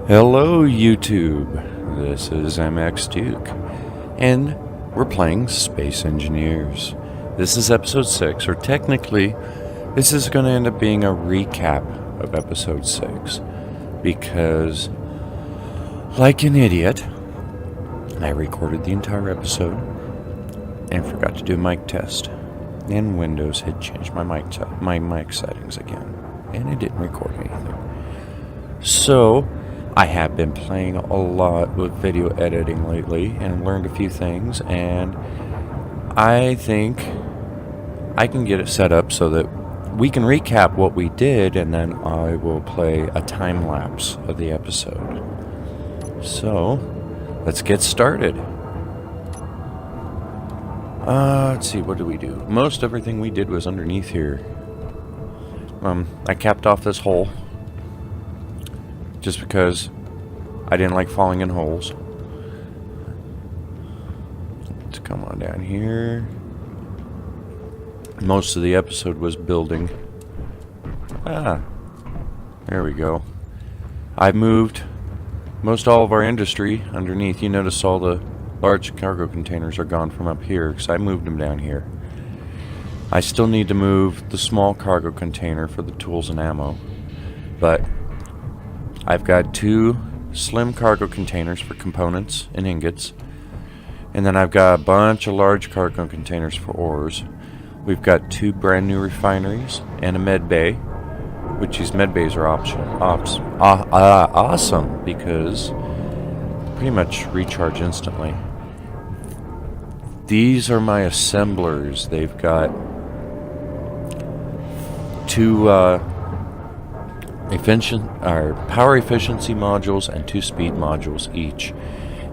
Hello YouTube, this is MX Duke, and we're playing Space Engineers. This is episode 6, or technically, this is going to end up being a recap of episode 6, because, like an idiot, I recorded the entire episode, and forgot to do a mic test, and Windows had changed my mic settings again, and it didn't record anything. So, I have been playing a lot with video editing lately and learned a few things, and I think I can get it set up so that we can recap what we did, and then I will play a time lapse of the episode. So, let's get started. Let's see, what did we do? Most everything we did was underneath here. I capped off this hole just because I didn't like falling in holes. Let's come on down here. Most of the episode was building. There we go. I've moved most all of our industry underneath. You notice all the large cargo containers are gone from up here because I moved them down here. I still need to move the small cargo container for the tools and ammo, but I've got 2 slim cargo containers for components and ingots, and then I've got a bunch of large cargo containers for ores. We've got 2 brand new refineries and a med bay, which these med bays are awesome because pretty much recharge instantly. These are my assemblers. They've got 2 power efficiency modules and 2 speed modules each,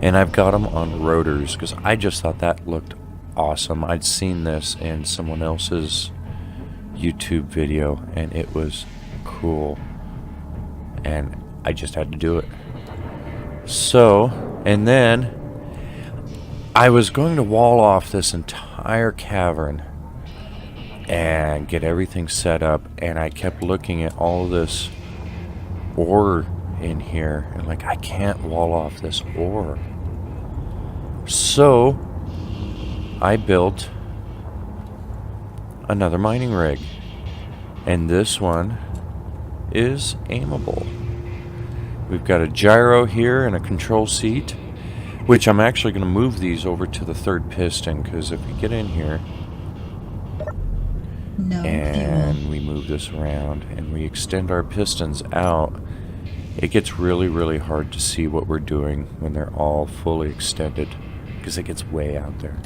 and I've got them on rotors because I just thought that looked awesome. I'd seen this in someone else's YouTube video and it was cool, and I just had to do it. So, and then I was going to wall off this entire cavern and get everything set up, and I kept looking at all this ore in here and like, I can't wall off this ore. So I built another mining rig, and this one is aimable. We've got a gyro here and a control seat, which I'm actually going to move these over to the 3rd piston, because if we get in here and we move this around and we extend our pistons out, it gets really hard to see what we're doing when they're all fully extended, because it gets way out there.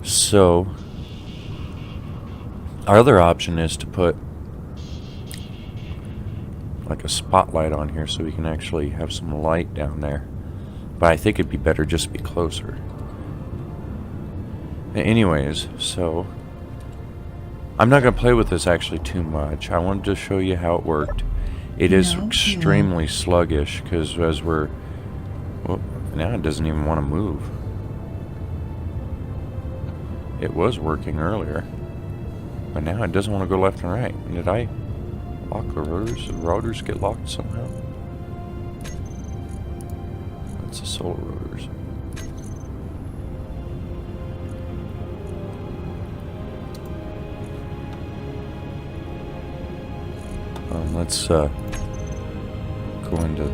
So our other option is to put like a spotlight on here so we can actually have some light down there, but I think it'd be better just to be closer. Anyways, so I'm not going to play with this actually too much. I wanted to show you how it worked. It is extremely sluggish because as we're... Well, now it doesn't even want to move. It was working earlier, but now it doesn't want to go left and right. Did I lock the rotors? Did the rotors get locked somehow? That's the solar rotors. Let's go into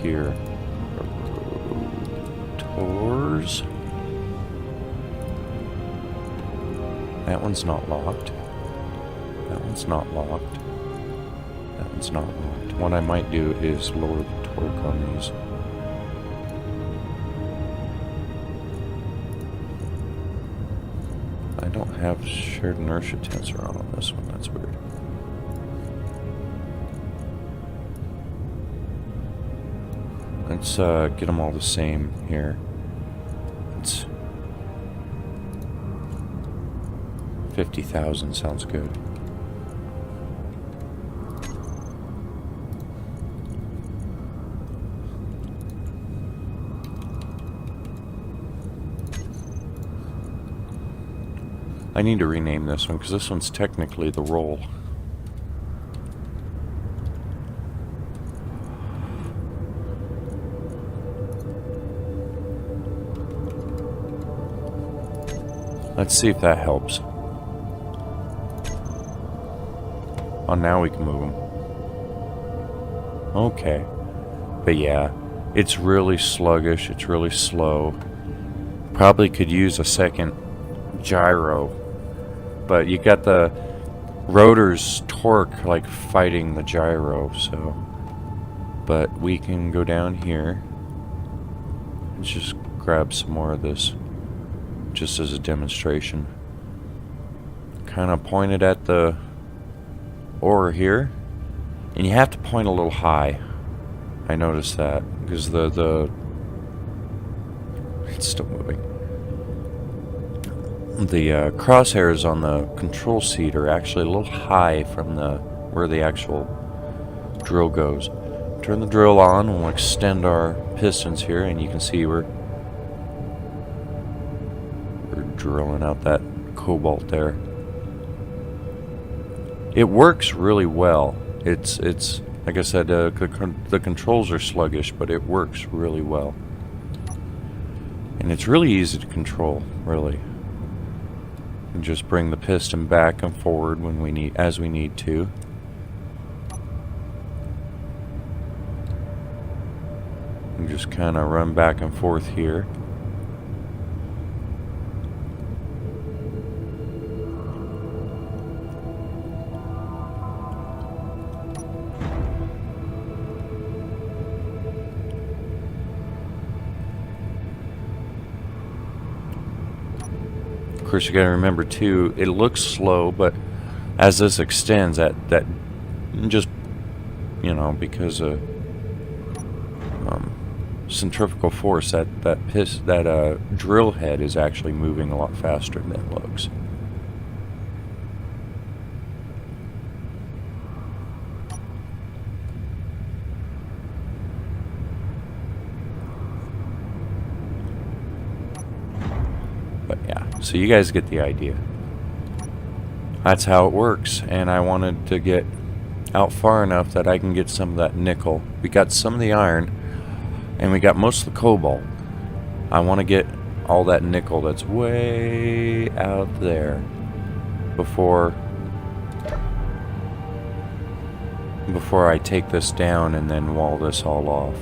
here. Rotors. That one's not locked. That one's not locked. That one's not locked. What I might do is lower the torque on these. I don't have shared inertia tensor on this one. That's weird. Let's get them all the same here. It's 50,000 sounds good. I need to rename this one because this one's technically the roll. Let's see if that helps. Oh, now we can move them. Okay. But yeah, it's really sluggish. It's really slow. Probably could use a second gyro. But you got the rotor's torque like fighting the gyro, so. But we can go down here. Let's just grab some more of this. Just as a demonstration. Kind of point it at the ore here. And you have to point a little high. I noticed that. Because it's still moving. The crosshairs on the control seat are actually a little high from where the actual drill goes. Turn the drill on and we'll extend our pistons here, and you can see we're drilling out that cobalt there. It works really well. It's like I said, the controls are sluggish, but it works really well. And it's really easy to control, really. And just bring the piston back and forward when we need, as we need to. And just kind of run back and forth here. Of course, you got to remember too, it looks slow, but as this extends, that just, you know, because of centrifugal force, that drill head is actually moving a lot faster than it looks. But yeah, so you guys get the idea. That's how it works, and I wanted to get out far enough that I can get some of that nickel. We got some of the iron, and we got most of the cobalt. I want to get all that nickel that's way out there before I take this down and then wall this all off.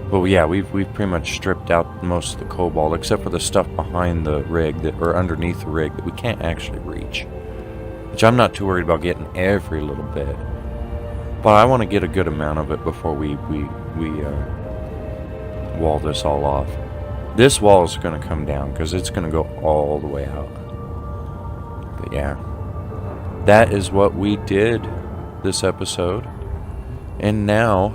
But yeah, we've pretty much stripped out most of the cobalt, except for the stuff behind the rig or underneath the rig that we can't actually reach. Which I'm not too worried about getting every little bit, but I want to get a good amount of it before we wall this all off. This wall is going to come down because it's going to go all the way out. But yeah, that is what we did this episode. And now,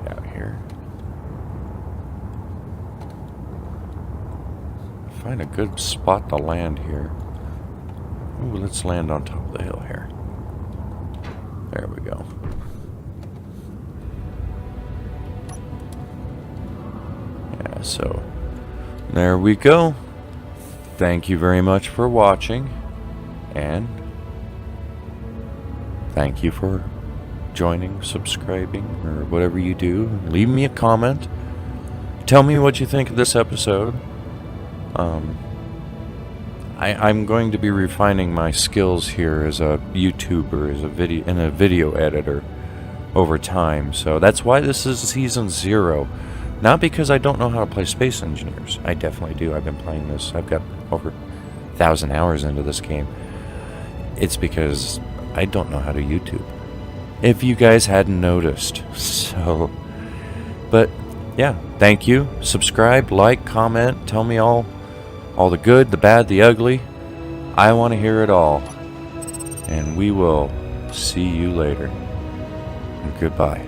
get out here. Find a good spot to land here. Ooh, let's land on top of the hill here. There we go. Yeah, so there we go. Thank you very much for watching, and thank you for joining, subscribing, or whatever you do. Leave me a comment. Tell me what you think of this episode. I'm going to be refining my skills here as a YouTuber, as a video editor over time. So that's why this is season 0. Not because I don't know how to play Space Engineers. I definitely do. I've been playing this. I've got over 1,000 hours into this game. It's because I don't know how to YouTube. If you guys hadn't noticed. So, but yeah, thank you. Subscribe, like, comment, tell me all the good, the bad, the ugly. I want to hear it all. And we will see you later. And goodbye.